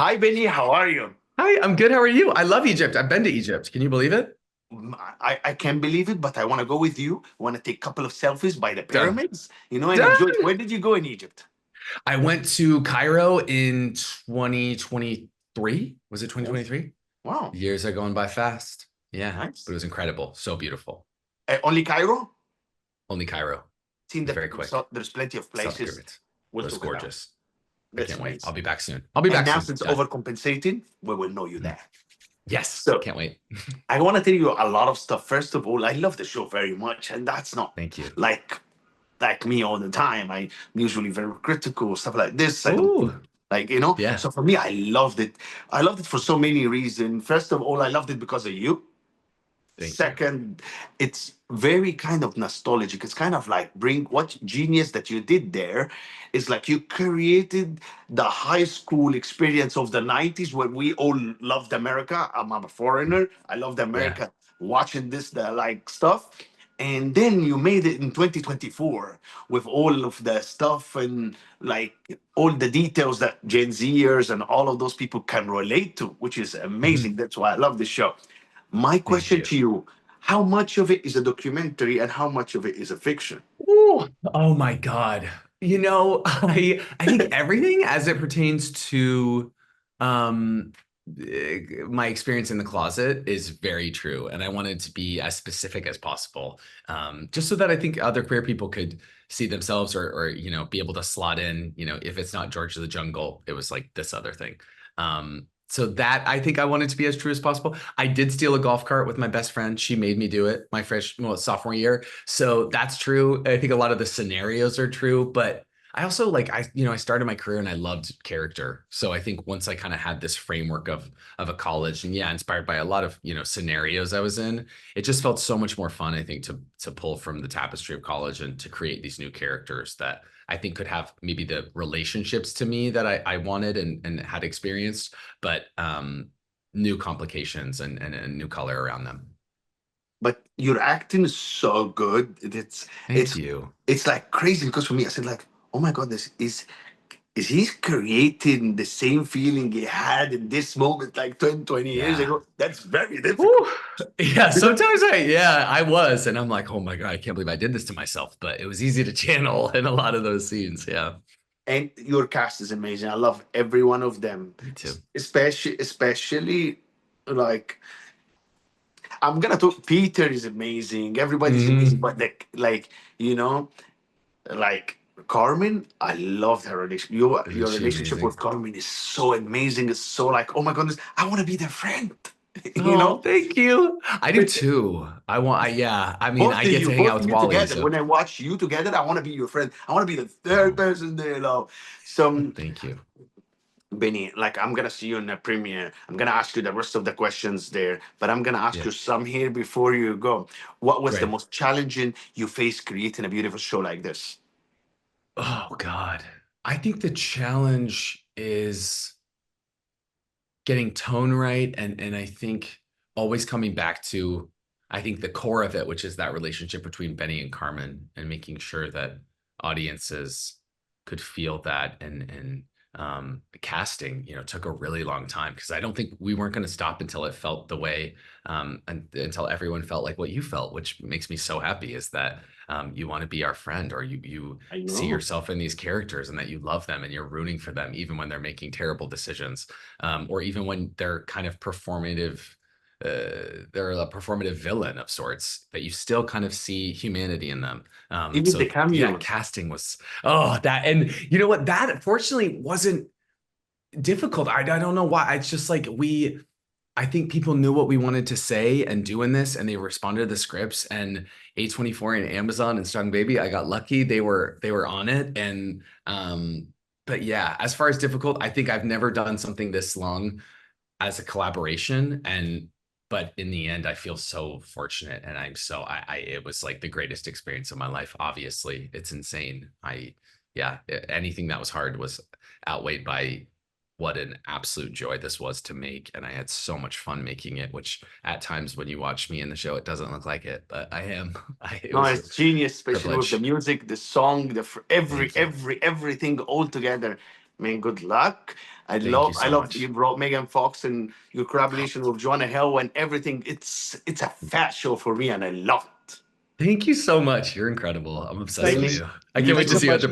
Hi, Benny. How are you? Hi, I'm good. How are you? I love Egypt. I've been to Egypt. Can you believe it? I can't believe it, but I want to go with you. I want to take a couple of selfies by the Done. pyramids, and enjoy it. Done. Where did you go in Egypt? I went to Cairo in 2023. Was it Oh, 2023? wow, Years are going by fast. Yeah, but it nice. was incredible. So beautiful. Only Cairo? Only Cairo. It Seen was the very quick. there's plenty of Saw the places. pyramids. It We'll was talk about. gorgeous. I That's can't wait. I'll amazing. be back soon. I'll be And back now soon. since Done. overcompensating, we will know you Mhm. there. Yes. So Can't wait. I want to tell you a lot of stuff. First of all, I love the show very much, and that's not Thank you. like like me all the time. I'm usually very critical, stuff like this. I don't think Oh, yeah. So for me, I loved it. I loved it for so many reasons. First of all, I loved it because of you. Thank you. Second, it's very kind of nostalgic. It's kind of like bring what genius that you did there is like you created the high school experience of the 90s when we all loved America. I'm a foreigner. I loved Yeah. America watching this the like stuff. And then you made it in 2024 with all of the stuff and like all the details that Gen Zers and all of those people can relate to, which is Mhm. amazing. That's why I love this show. My Thank question you. to you, how much of it is a documentary and how much of it is a fiction? Ooh, oh my God. I think everything as it pertains to um my experience in the closet is very true. And I wanted to be as specific as possible. Just so that I think other queer people could see themselves or be able to slot in, if it's not George of the Jungle, it was like this other thing. So that I think I wanted to be as true as possible. I did steal a golf cart with my best friend. She made me do it my sophomore year. So that's true. I think a lot of the scenarios are true, but I also I started my career and I loved character. So I think once I kind of had this framework of a college and yeah, inspired by a lot of, scenarios I was in, it just felt so much more fun, I think, to pull from the tapestry of college and to create these new characters that I think could have maybe the relationships to me that I wanted and had experienced, but new complications and a new color around them. But your acting is so good. Thank It's you. it's like crazy because for me, I said like, oh my god, this is he creating the same feeling he had in this moment like 10, 20 years Yeah. ago? That's very difficult. Whew. Yeah, Because sometimes I was, and I'm like, oh my God, I can't believe I did this to myself. But it was easy to channel in a lot of those scenes. Yeah. and your cast is amazing. I love every one of them. Me too. Especially like I'm gonna talk. Peter is amazing. Everybody's amazing, Hmm. but you know, like Carmen, I love her relation. Isn't Your she relationship with amazing? Carmen is so amazing. It's so like, oh my goodness, I want to be their friend. you Oh, know, thank you. I do too. Yeah. I mean, I get to hang out both with of you Wally, together. so When I watch you together, I want to be your friend. I want to be the third oh, person there. So thank you. Benny, like I'm gonna see you in the premiere. I'm gonna ask you the rest of the questions there, but I'm gonna ask Yeah. you some here before you go. What was the Great. most challenging you faced creating a beautiful show like this? Oh God. I think the challenge is getting tone right and I think always coming back to I think the core of it, which is that relationship between Benny and Carmen and making sure that audiences could feel that and the casting, took a really long time because I don't think we weren't going to stop until it felt the way and until everyone felt like what you felt, which makes me so happy is that you want to be our friend or you I see know. yourself in these characters and that you love them and you're rooting for them even when they're making terrible decisions or even when they're kind of performative. They're a performative villain of sorts, but you still kind of see humanity in them. Even the So yeah, cameos. casting was that, and you know what? That fortunately wasn't difficult. I don't know why. It's just like I think people knew what we wanted to say and do in this, and they responded to the scripts. And A24 and Amazon and Strong Baby, I got lucky. They were on it, and but yeah, as far as difficult, I think I've never done something this long as a collaboration, and but in the end, I feel so fortunate, and it was like the greatest experience of my life. Obviously, it's insane. Yeah, anything that was hard was outweighed by what an absolute joy this was to make. And I had so much fun making it, which at times when you watch me in the show, it doesn't look like it, but I am. It No, was a it's genius, especially with the privilege. music, the song, every Thank you. everything all together. Man, good luck. Thank you I so love you much. brought Megan Fox and your collaboration with Jonah Hill and everything. It's a fat show for me, and I love it. Thank you so much. You're incredible. I'm obsessed Thank with you. Thank you. I can't you wait Thanks to so too. see you at much, the